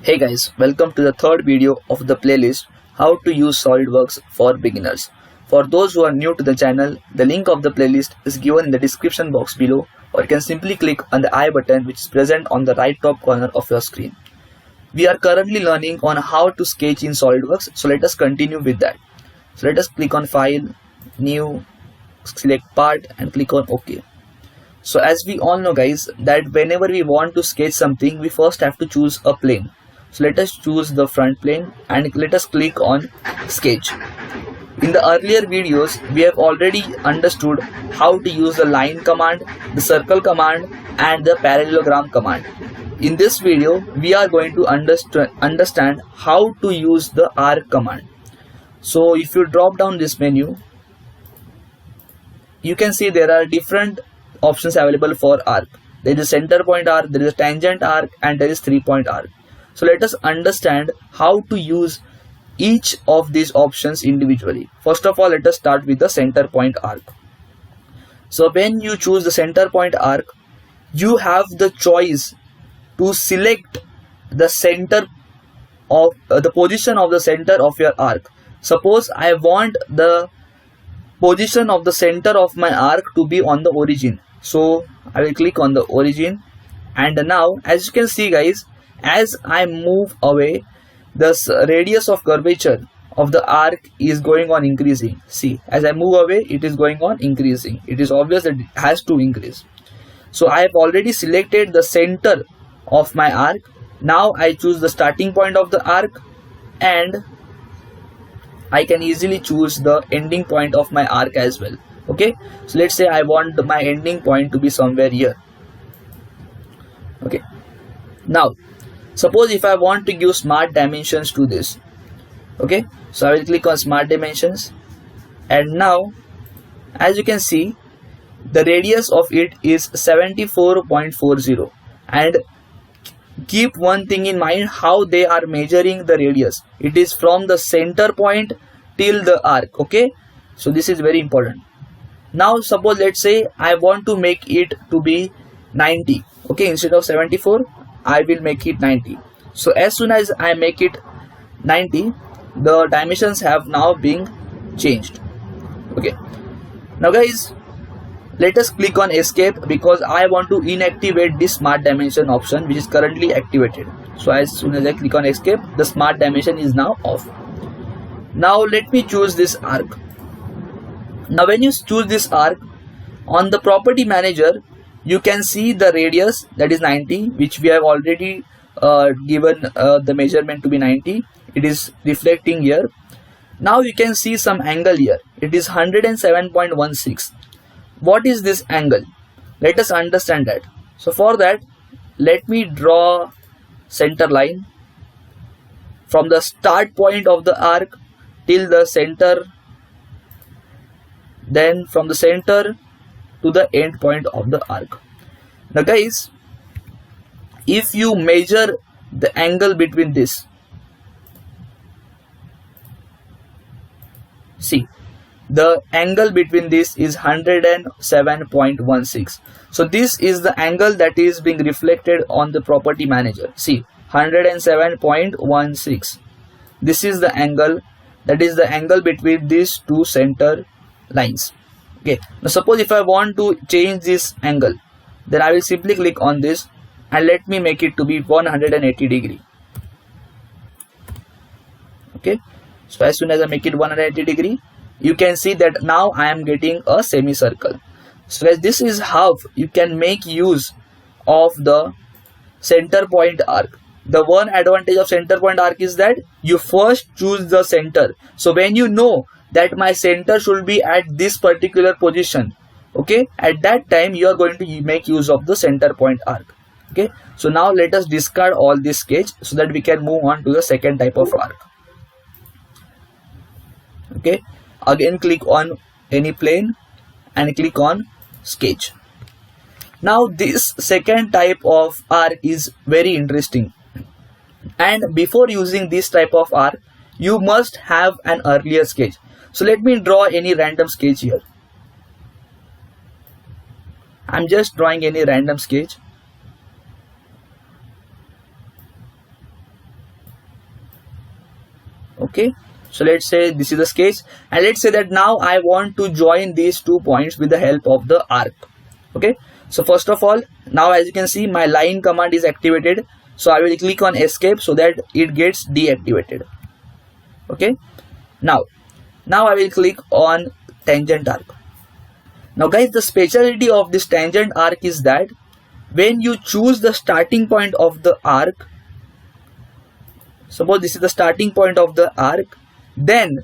Hey guys, welcome to the third video of the playlist How to use SolidWorks for beginners. For those who are new to the channel, the link of the playlist is given in the description box below, or you can simply click on the I button which is present on the right top corner of your screen. We are currently learning on how to sketch in SolidWorks, so let us continue with that. So let us click on File, New, select Part and click on OK. So as we all know guys, that whenever we want to sketch something, we first have to choose a plane. So let us choose the front plane and let us click on sketch. In the earlier videos, we have already understood how to use the line command, the circle command and the parallelogram command. In this video, we are going to understand how to use the arc command. So if you drop down this menu, you can see there are different options available for arc. There is a center point arc, there is a tangent arc and there is 3-point arc. So let us understand how to use each of these options individually. First of all, let us start with the center point arc. So when you choose the center point arc, you have the choice to select the center of the position of the center of your arc. Suppose I want the position of the center of my arc to be on the origin. So I will click on the origin, and now as you can see guys, as I move away, the radius of curvature of the arc is going on increasing. See, as I move away, it is going on increasing. It is obvious that it has to increase. So I have already selected the center of my arc. Now I choose the starting point of the arc and I can easily choose the ending point of my arc as well. Okay, so let's say I want my ending point to be somewhere here. Okay, now suppose if I want to give smart dimensions to this. Okay, so I will click on smart dimensions, and now as you can see, the radius of it is 74.40. and keep one thing in mind how they are measuring the radius. It is from the center point till the arc. Okay, so this is very important. Now suppose let's say I want to make it to be 90. Okay, instead of 74 I will make it 90. So as soon as I make it 90, the dimensions have now been changed. Okay, now guys, let us click on escape because I want to inactivate this smart dimension option which is currently activated. So as soon as I click on escape, the smart dimension is now off. Now let me choose this arc. Now when you choose this arc, on the property manager you can see the radius, that is 90, which we have already given the measurement to be 90. It is reflecting here. Now you can see some angle here. It is 107.16. What is this angle? Let us understand that. So for that, let me draw center line from the start point of the arc till the center, then from the center to the end point of the arc. Now guys, if you measure the angle between this, see, the angle between this is 107.16. so this is the angle that is being reflected on the property manager. See, 107.16. this is the angle, that is the angle between these two center lines. Okay, now suppose if I want to change this angle, then I will simply click on this and let me make it to be 180 degree. Okay, so as soon as I make it 180 degree, you can see that now I am getting a semicircle. So guys, this is how you can make use of the center point arc. The one advantage of center point arc is that you first choose the center. So when you know that my center should be at this particular position, okay, at that time you are going to make use of the center point arc. Okay, so now let us discard all this sketch so that we can move on to the second type of arc. Okay, again click on any plane and click on sketch. Now this second type of arc is very interesting, and before using this type of arc you must have an earlier sketch. So let me draw any random sketch here. I'm just drawing any random sketch. Okay, so let's say this is the sketch, and let's say that now I want to join these 2 points with the help of the arc. Okay, so first of all, now as you can see, my line command is activated, so I will click on escape so that it gets deactivated. Okay, now I will click on tangent arc. Now guys, the specialty of this tangent arc is that when you choose the starting point of the arc, suppose this is the starting point of the arc, then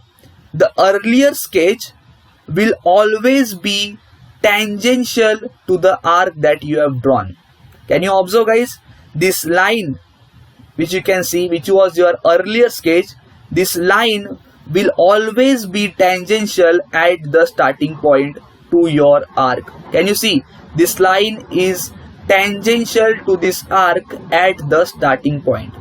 the earlier sketch will always be tangential to the arc that you have drawn. Can you observe guys, this line which you can see, which was your earlier sketch, this line will always be tangential at the starting point to your arc. Can you see, this line is tangential to this arc at the starting point.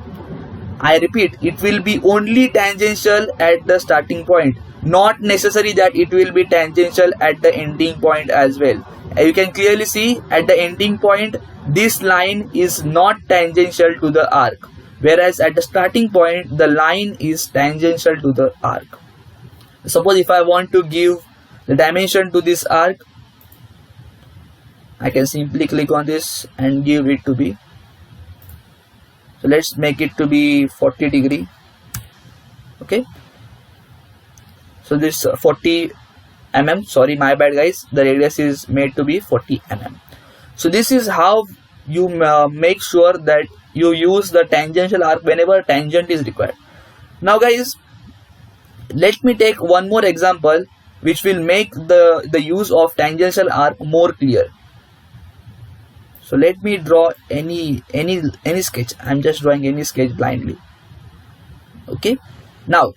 I repeat, it will be only tangential at the starting point, not necessary that it will be tangential at the ending point as well. You can clearly see at the ending point, this line is not tangential to the arc, whereas at the starting point, the line is tangential to the arc. Suppose if I want to give the dimension to this arc, I can simply click on this and give it to be, so let's make it to be 40 degree. Okay, so this 40 mm, sorry, my bad guys, the radius is made to be 40 mm. So this is how you make sure that you use the tangential arc whenever tangent is required. Now guys, let me take one more example which will make the use of tangential arc more clear. So let me draw any sketch. I'm just drawing any sketch blindly. Okay, now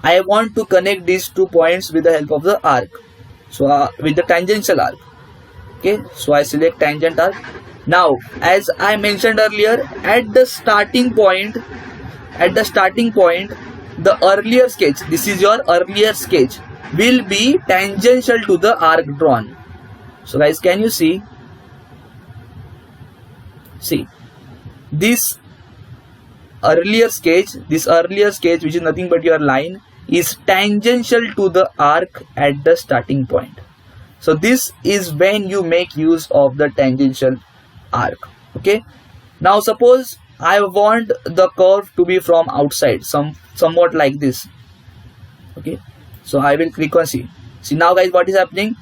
I want to connect these 2 points with the help of the arc, so with the tangential arc. Okay, so I select tangent arc. Now as I mentioned earlier, at the starting point, the earlier sketch, this is your earlier sketch, will be tangential to the arc drawn. So guys, can you see this earlier sketch, which is nothing but your line, is tangential to the arc at the starting point. So this is when you make use of the tangential arc. Okay, now suppose I want the curve to be from outside, somewhat like this. Okay, so I will click on see now guys, what is happening?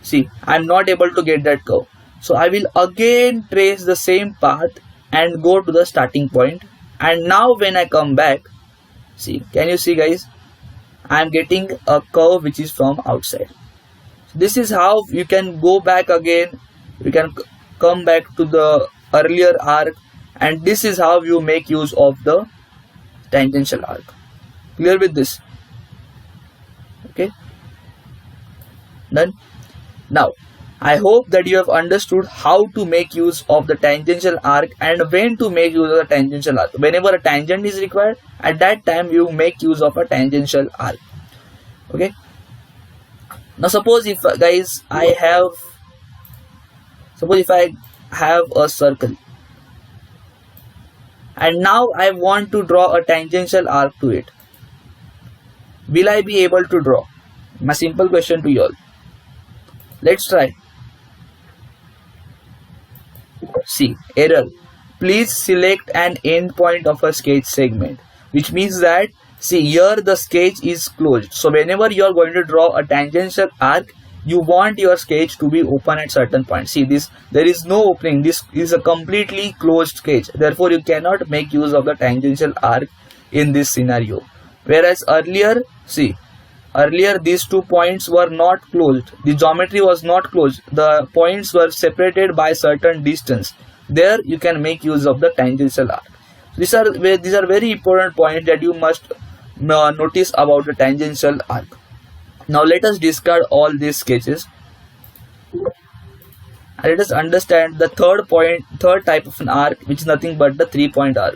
See, I am not able to get that curve. So I will again trace the same path and go to the starting point, and now when I come back, see, can you see guys, I am getting a curve which is from outside. So this is how you can go back again, you can come back to the earlier arc, and this is how you make use of the tangential arc. Clear with this? Okay, done. Now I hope that you have understood how to make use of the tangential arc and when to make use of the tangential arc. Whenever a tangent is required, at that time you make use of a tangential arc. Okay, now suppose if guys I have a circle, and now I want to draw a tangential arc to it. Will I be able to draw? My simple question to you all. Let's try. See, error. Please select an endpoint of a sketch segment, which means that, see, here the sketch is closed. So whenever you are going to draw a tangential arc, you want your sketch to be open at certain points. See this, there is no opening. This is a completely closed sketch. Therefore, you cannot make use of the tangential arc in this scenario. Whereas earlier, see, earlier these 2 points were not closed. The geometry was not closed. The points were separated by certain distance. There you can make use of the tangential arc. These are very important points that you must notice about the tangential arc. Now let us discard all these sketches and let us understand the third type of an arc, which is nothing but the 3-point arc.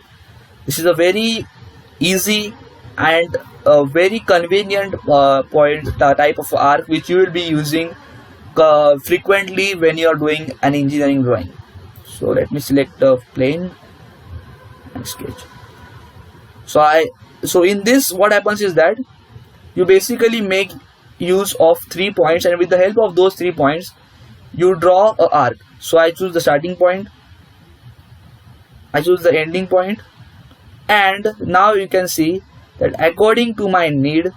This is a very easy and a very convenient type of arc which you will be using frequently when you are doing an engineering drawing. So let me select a plane and sketch. So So in this, what happens is that you basically make use of 3 points, and with the help of those 3 points you draw a arc. So I choose the starting point, I choose the ending point, and now you can see that according to my need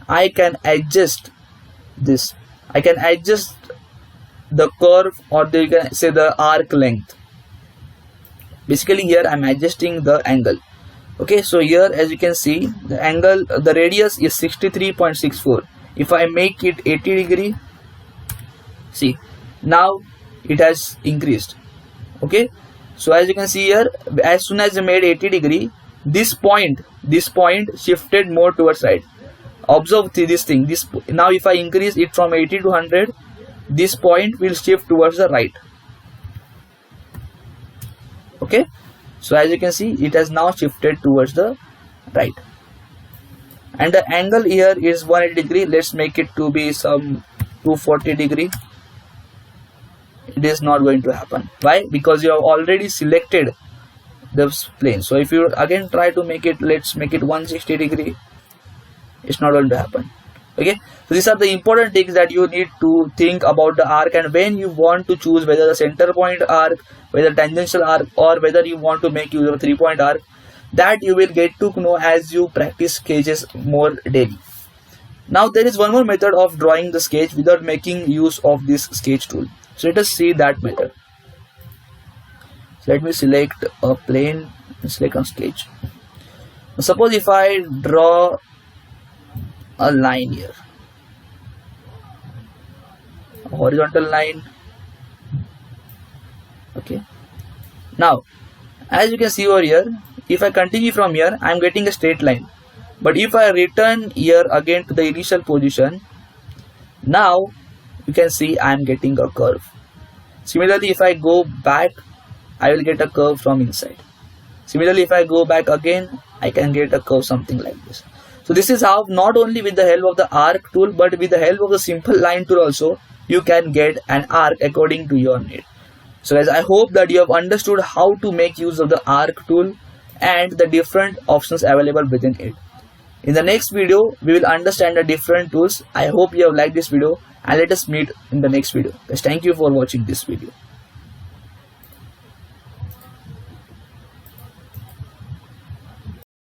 I can adjust this. I can adjust the curve, or you can say the arc length. Basically here I am adjusting the angle. Okay, so here as you can see, the angle, the radius is 63.64. If I make it 80 degree, see, now it has increased. Okay, so as you can see here, as soon as I made 80 degree, this point shifted more towards right. Observe this thing. Now if I increase it from 80 to 100, this point will shift towards the right. Okay, so as you can see, it has now shifted towards the right, and the angle here is 180 degree. Let's make it to be some 240 degree. It is not going to happen. Why? Because you have already selected the plane. So if you again try to make it, let's make it 160 degree, it's not going to happen. Okay, so these are the important things that you need to think about the arc, and when you want to choose whether the center point arc, whether tangential arc, or whether you want to make use of a 3-point arc, that you will get to know as you practice sketches more daily. Now there is one more method of drawing the sketch without making use of this sketch tool. So let us see that method. So let me select a plane and select on sketch. Now suppose if I draw a line here, a horizontal line. Okay, now as you can see over here, if I continue from here, I am getting a straight line. But if I return here again to the initial position, now you can see I am getting a curve. Similarly, if I go back, I will get a curve from inside. Similarly, if I go back again, I can get a curve something like this. So this is how, not only with the help of the arc tool, but with the help of the simple line tool also, you can get an arc according to your need. So guys, I hope that you have understood how to make use of the arc tool and the different options available within it. In the next video, we will understand the different tools. I hope you have liked this video, and let us meet in the next video. Guys, thank you for watching this video.